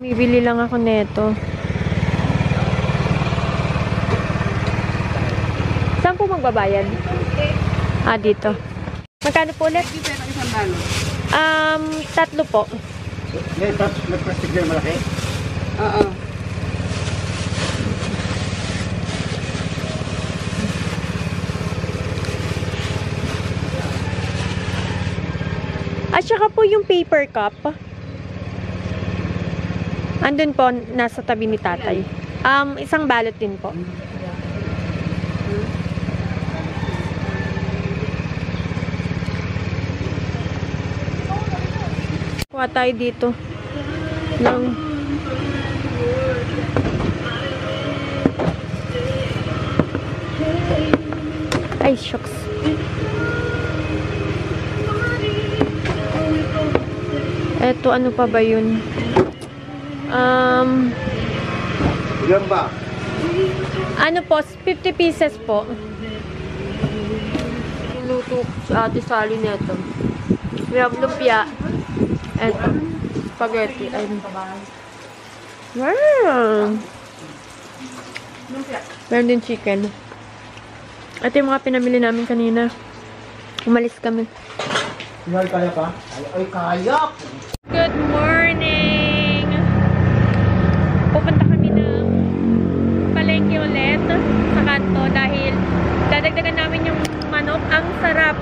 Bibili lang ako neto. Saan po magbabayad? Ah, dito. Magkano po ulit? Tatlo po. Nag-plastic na malaki? Oo. At saka po yung paper cup. Andun po, nasa tabi ni tatay. Isang balot din po. Kuha tayo dito. Ay, shucks. Eto, ano pa ba yun? Ilan ba? Ano po, 50 pieces po. Luto si Ate Sally neto. We have lumpia. Eto, spaghetti. Ayun. Wow! Meron din chicken. Ito yung mga pinamili namin kanina. Umalis kami. Kaya pa? Ay, kaya! Good morning! Pupunta kami ng palengke ulit sa kanto dahil dadagdagan namin yung manok. Ang sarap.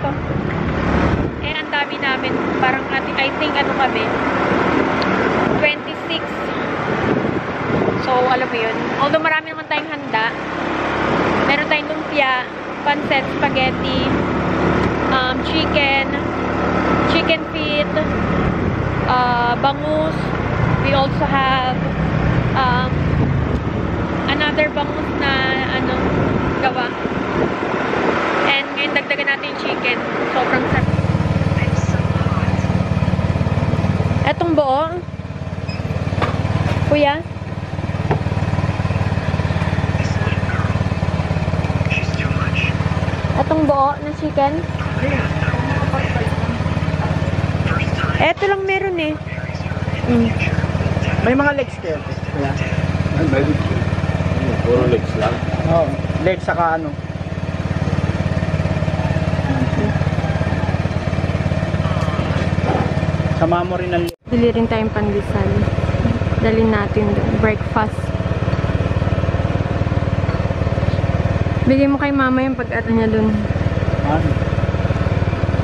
Eh, ang dami namin. Parang, I think, ano kami? 26. So, alam mo yun. Although marami naman tayong handa. Meron tayong lumpia, pancit, spaghetti, chicken feet, bangus. We also have another bangus na gawa. And ngayon dagdagan natin yung chicken. Sobrang sarap. Etong buo. Kuya? Etong buo na chicken? Eto lang meron eh. May mga legs kayo. Puro legs lang. Oo. Legs saka ano. Sama mo rin ang legs. Bili rin tayong pandesal. Dalhin natin doon. Breakfast. Bigay mo kay mama yung pag-ata niya doon. Ano?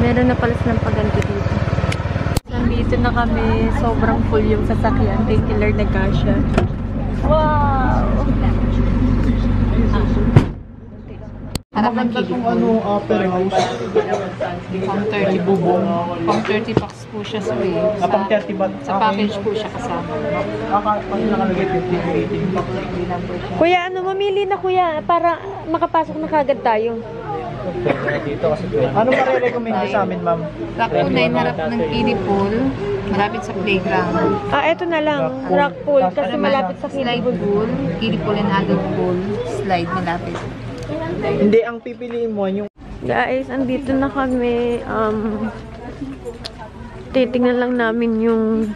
Meron na pala silang paganto dito. Nandito na kami. Sobrang full yung sasakyan. Thank you Lord, nagkasya. Wow! Maganda kung ano, per house. Pang 30 bubong. Pang 30 packs po siya sa way. Pang 30 ba? Sa package po siya kasama. Pag nakalagay 15, 18. Kuya, mamili na kuya para makapasok na kagad tayo. Ano marirecommend sa amin, ma'am? Rock pool na harap ng kiddie pool. Malapit sa playground. Eto na lang. Rock pool kasi malapit sa Slide kiddie pool. Kiddie pool and adult pool. Slide malapit. Hindi, ang pipiliin mo yung... Guys, andito na kami. Titingnan lang namin yung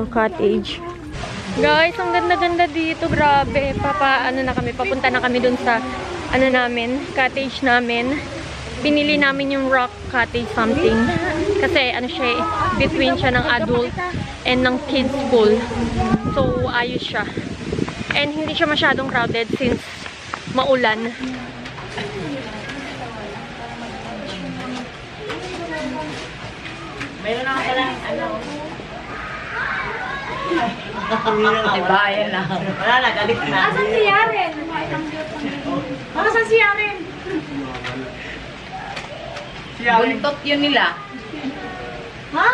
cottage. Guys, ang ganda-ganda dito. Grabe. Papunta na kami dun sa cottage namin. Pinili namin yung rock cottage something. Kasi siya, between siya ng adult and ng kids pool. So, ayos siya. And hindi siya masyadong crowded since maulan. Meron ako palang ay bayan na. Wala na, galit na. Asan si Yaren? Asan si Yaren? Buntot yun nila. Ha?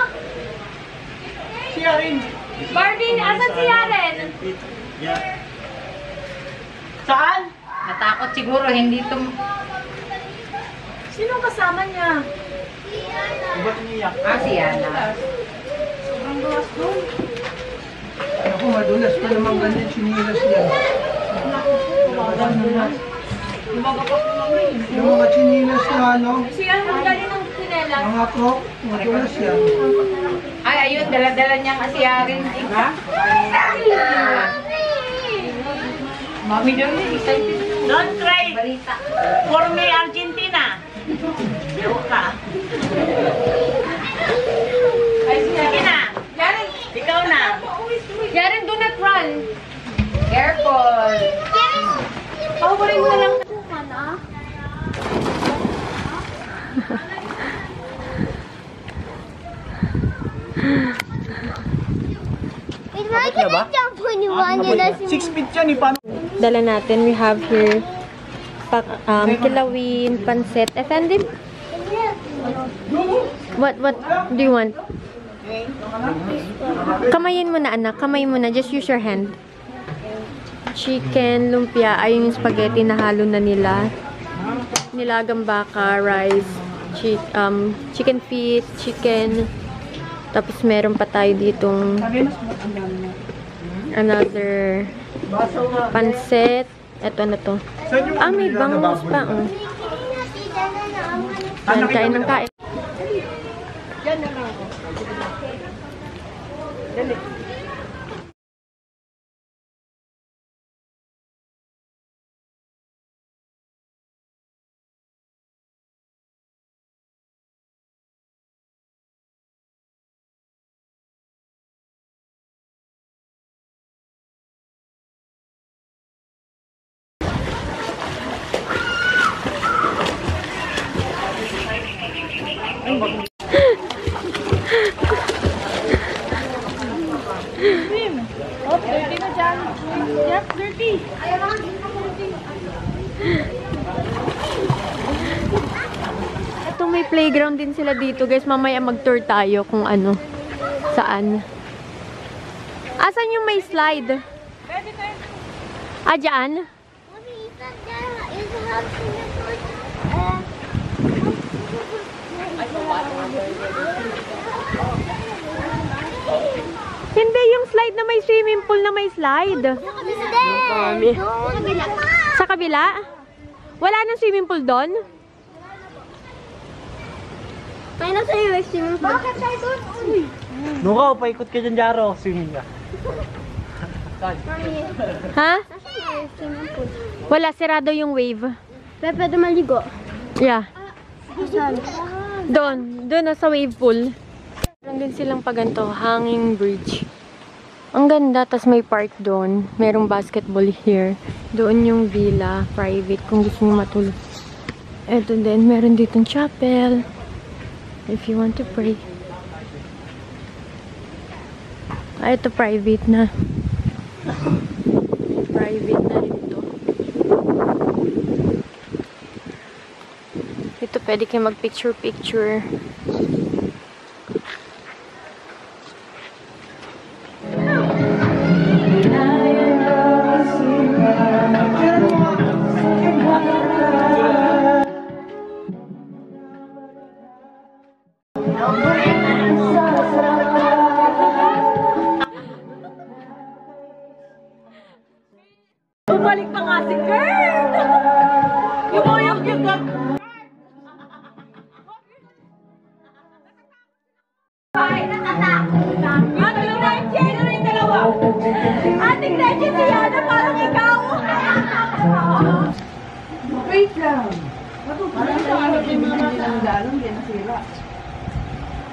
Si Arin! Barbie, asan si Yaren? Saan? Natakot siguro, hindi ito. Sino kasama niya? Ba't niyak? Si Yana. Sobrang gawas doon. Ako, madulas pa naman ganyan sinilas niya. Yung mga chinilas na Si Yaren, ang galing ng sinela. mga croc, madulas yan. Ay, ayun, dala-dala niyang asiyarin. Ha? Mami doon, excited. Don't cry for me, Argentina. Ka. Ay, Sige na. Yaren, Ikaw na. Yaren, do not run. careful. Pahuburin mo na lang. Bakit ba? 6 feet yan, paano? Dala natin, we have here kilawin, pansit. Effendim? What do you want? Kamayin mo na, anak. Kamay mo na. Just use your hand. Chicken, lumpia. Ayun yung spaghetti na halo na nila. Nilagang baka, rice, chicken feet, chicken. Tapos meron pa tayo ditong another pansit. Eto na to. May bangus pa. Oh. Yan, kain ng kain. Oh, 30 na dyan. Yep, 30. Ito may playground din sila dito, guys. Mamaya mag-tour tayo kung ano, saan. Asan yung may slide? Dyan? Hindi, yung slide na may swimming pool na may slide. Sa kabila? Wala nang swimming pool doon? May nasa iyo yung swimming pool. Bakit tayo doon? Nukaw, paikot ka dyan, Jaro. Swimming ka. Ha? Nasa iyo yung swimming pool. Wala, sirado yung wave. Pwede maligo. Yeah. Saan? Doon na sa wave pool. Meron din silang paganto, hanging bridge. Ang ganda, tas may park doon. Merong basketball here. Doon yung villa, private, kung gusto nyo matulog. Eto din, meron ditong chapel. If you want to pray. Ito private na. Private na rin to. Ito pwede kayo mag-picture-picture. Bumalik pa nga si Kurt! Yung cute ka. Ating Reggie, si Yana, parang ikaw. Wait lang. Parang sa ano din mga dalang din nasira.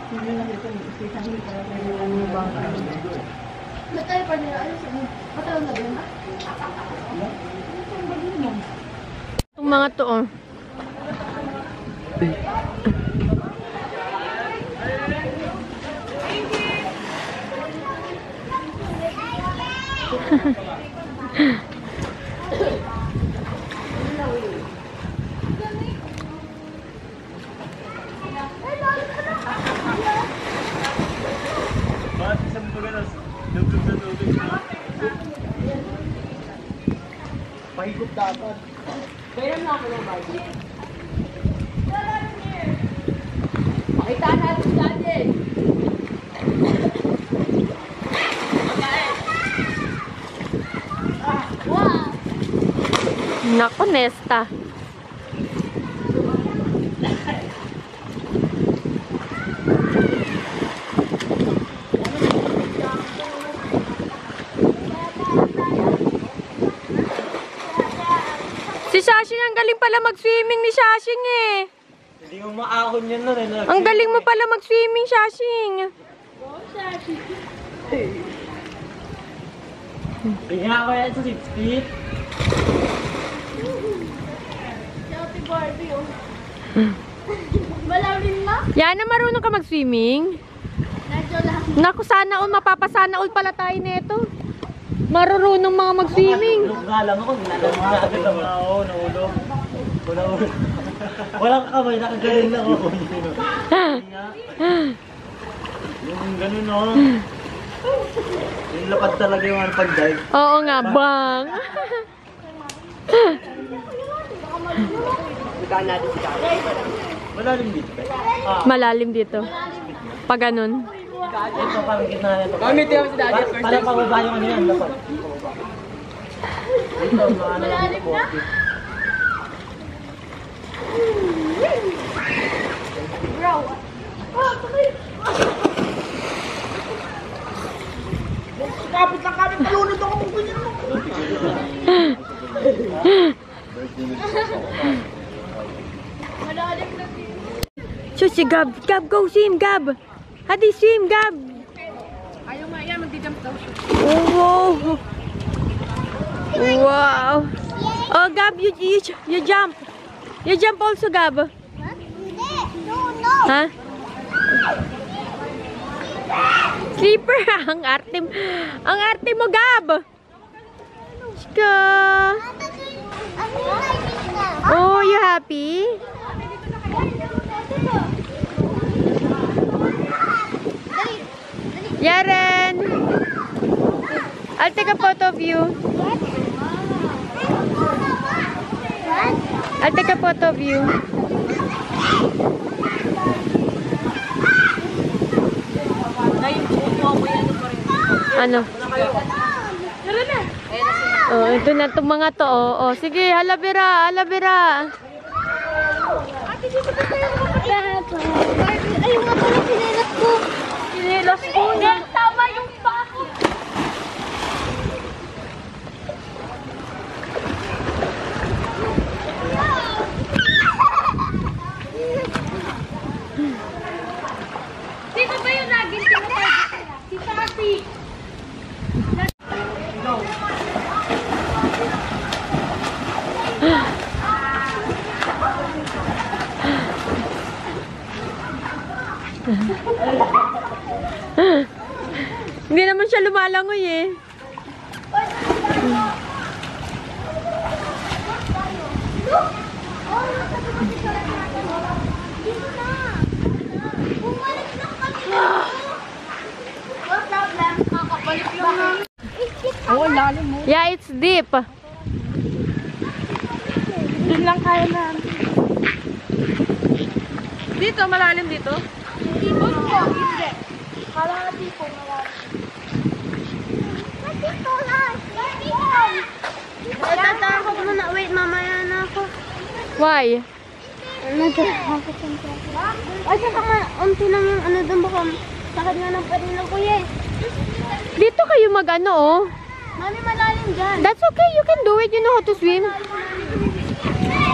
Hindi na dito isa hindi para yung bangka. Natay pa nila. Patawag na ba? Itong mga to, oh. Pahigop dapat. Pakita natin dati. Naku, Nesta. Shashing, ang galing pala mag-swimming ni Shashing eh. Hindi mo maahon yan nun eh. Ang galing mo pala mag-swimming, Shashing. Tingnan ako yan sa 6 feet. Ate Barbie, oh. Malalim na? Yana, marunong ka mag-swimming? Medyo lang. Naku, sana all, mapapasana all pala tayo nito. Marurunong mga mag-swimming. Nga lang ako, nilalang mo na agad ako. Oo, naulog. Walang kamay, nakagaling lang ako. Yung ganun o. Yung lapad talaga yung ano pag-dive. Oo nga, bang. Malalim dito ba? Malalim dito. Pag ganun. Ito parang gitna na ito. Kami tiyo si Daddy first time. Parang pababa yung ano yan, lapad. Ito, mga ano yan, ito. Kapit lang kapit, malunod ako kung ganyan mo. Malalim na din. So si Gab, Gab, go swim, Gab. Hadi swim, Gab. Ayaw nga yan, magdi-jump daw siya. Oh, wow. Wow. Oh, Gab, you jump. You jump also, Gab. Hindi. No. Ha? Sleeper, ang arte mo, Gab. Shka. Oh, you happy? Yaren! I'll take a photo of you. I'll take a photo of you. Ano? Oh, ito na itong mga to. Oh, sige, halabira, halabira. Ayun nga pala, sinelas ko. Sinelas ko. Tama yung pako. Sino ba yung laging tinatawag? Si Tati. Hindi naman siya lumalangoy eh. Oo, lalim mo. Yeah, it's deep. Doon lang kaya na. Dito, malalim dito. Hindi po. Hindi. Kalahati po malalim. Dito lang. Tatakot muna. Wait, mamaya na ako. Why? Natatakot yung pera. Ay, saka nga, unti lang yung ano doon. Baka sakit nga ng parin ng kuya eh. Dito kayo mag-ano oh. Mami, malalim dyan. That's okay, you can do it. You know how to swim.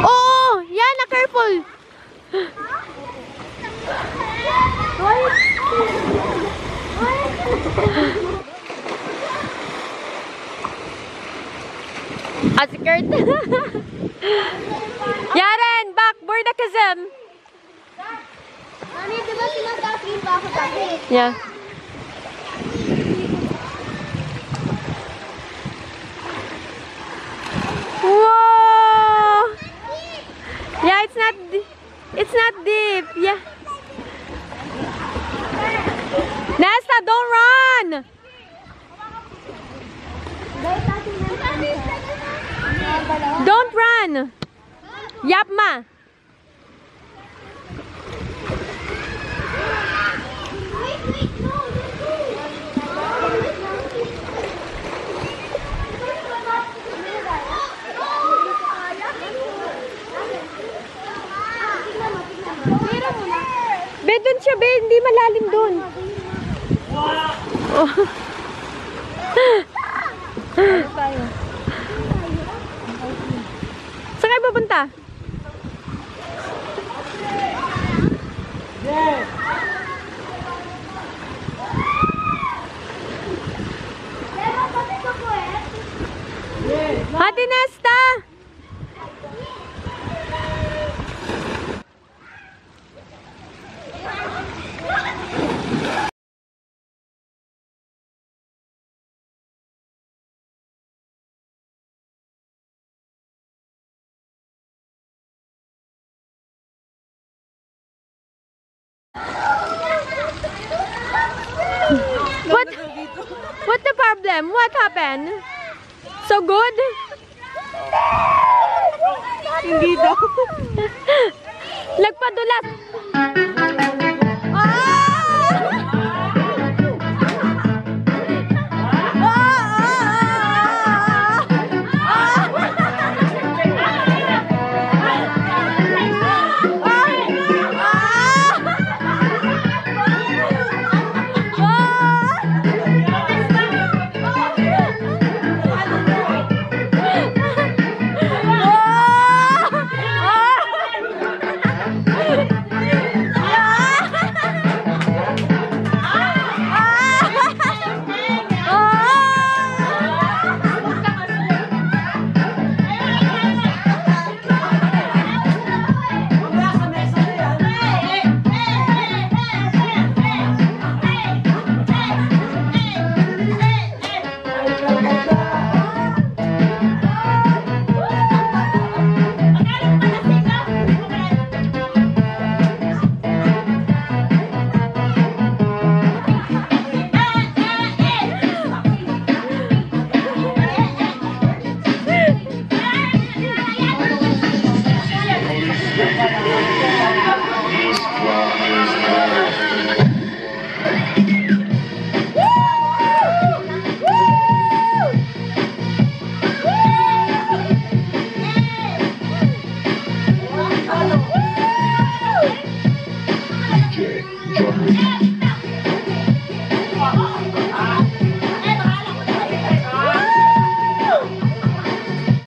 Oh, Yana, careful. Asikert. Yaren, back, board kazem. Mami, di ba sinasaswim pa ako dati? Yeah. Whoa! Yeah, it's not deep. Yeah. Nesta, don't run! Don't run! Yapma! Be, dun siya, be. Hindi malalim dun. Oh. Saan kayo pupunta? Nesta? Hati Nesta! What's the problem? What happened? So good? Hindi daw. Nagpadulas. East,